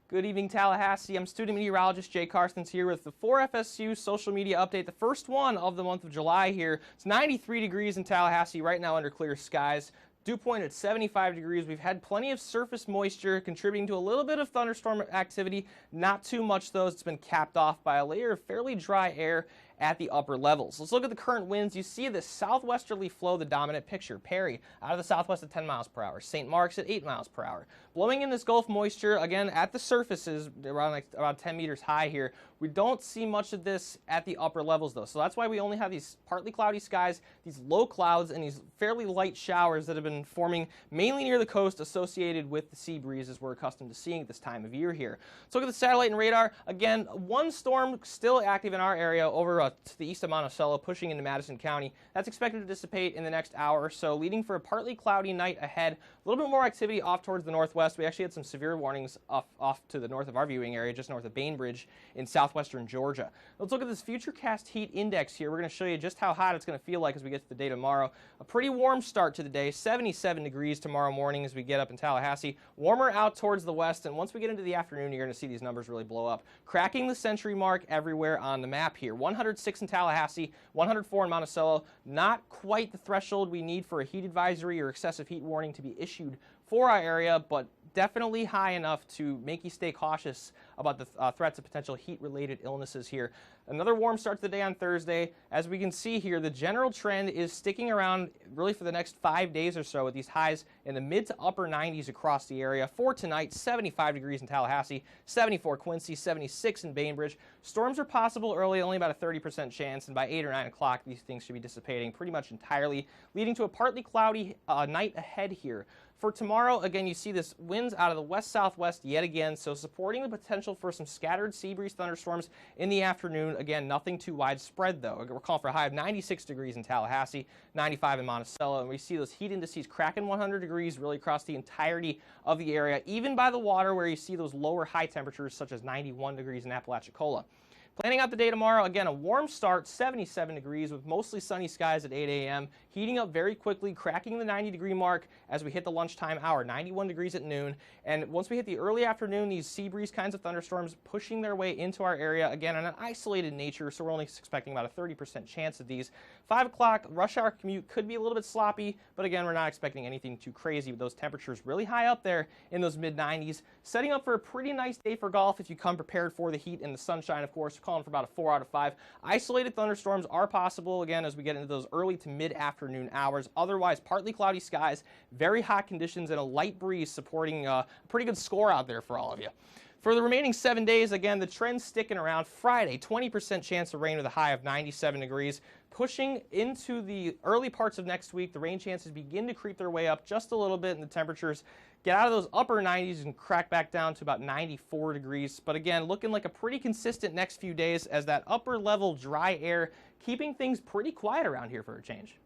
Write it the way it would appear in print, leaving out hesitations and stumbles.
Good evening, Tallahassee. I'm student meteorologist Jake Carstens here with the 4FSU social media update, the first one of the month of July here. It's 93 degrees in Tallahassee right now under clear skies. Dew point at 75 degrees. We've had plenty of surface moisture contributing to a little bit of thunderstorm activity. Not too much though. It's been capped off by a layer of fairly dry air at the upper levels. Let's look at the current winds. You see the southwesterly flow, the dominant picture. Perry out of the southwest at 10 miles per hour. St. Mark's at 8 miles per hour. Blowing in this Gulf moisture, again, at the surfaces, around 10 meters high here. We don't see much of this at the upper levels, though. So that's why we only have these partly cloudy skies, these low clouds, and these fairly light showers that have been forming mainly near the coast associated with the sea breezes we're accustomed to seeing at this time of year here. Let's look at the satellite and radar. Again, one storm still active in our area over to the east of Monticello, pushing into Madison County. That's expected to dissipate in the next hour or so, leading for a partly cloudy night ahead. A little bit more activity off towards the northwest. We actually had some severe warnings off to the north of our viewing area, just north of Bainbridge in southwestern Georgia. Let's look at this futurecast heat index here. We're going to show you just how hot it's going to feel like as we get to the day tomorrow. A pretty warm start to the day, 77 degrees tomorrow morning as we get up in Tallahassee. Warmer out towards the west, and once we get into the afternoon, you're going to see these numbers really blow up. Cracking the century mark everywhere on the map here. 106 in Tallahassee, 104 in Monticello. Not quite the threshold we need for a heat advisory or excessive heat warning to be issued for our area, but definitely high enough to make you stay cautious about the threats of potential heat-related illnesses here. Another warm start to the day on Thursday. As we can see here, the general trend is sticking around really for the next 5 days or so with these highs in the mid to upper 90s across the area. For tonight, 75 degrees in Tallahassee, 74 Quincy, 76 in Bainbridge. Storms are possible early, only about a 30% chance, and by 8 or 9 o'clock, these things should be dissipating pretty much entirely, leading to a partly cloudy night ahead here. For tomorrow, again, you see this winds out of the west-southwest yet again, so supporting the potential for some scattered sea breeze thunderstorms in the afternoon. Again, nothing too widespread, though. We're calling for a high of 96 degrees in Tallahassee, 95 in Monticello, and we see those heat indices cracking 100 degrees really across the entirety of the area, even by the water where you see those lower high temperatures such as 91 degrees in Apalachicola. Planning out the day tomorrow, again, a warm start, 77 degrees with mostly sunny skies at 8 a.m., heating up very quickly, cracking the 90-degree mark as we hit the lunchtime hour, 91 degrees at noon. And once we hit the early afternoon, these sea breeze kinds of thunderstorms pushing their way into our area, again, on an isolated nature, so we're only expecting about a 30% chance of these. 5 o'clock, rush hour commute could be a little bit sloppy, but again, we're not expecting anything too crazy with those temperatures really high up there in those mid-90s. Setting up for a pretty nice day for golf if you come prepared for the heat and the sunshine, of course. Calling for about a 4 out of 5. Isolated thunderstorms are possible, again, as we get into those early to mid-afternoon hours. Otherwise, partly cloudy skies, very hot conditions, and a light breeze supporting a pretty good score out there for all of you. For the remaining 7 days, again, the trend's sticking around. Friday, 20% chance of rain with a high of 97 degrees. Pushing into the early parts of next week, the rain chances begin to creep their way up just a little bit, and the temperatures get out of those upper 90s and crack back down to about 94 degrees. But again, looking like a pretty consistent next few days as that upper level dry air keeping things pretty quiet around here for a change.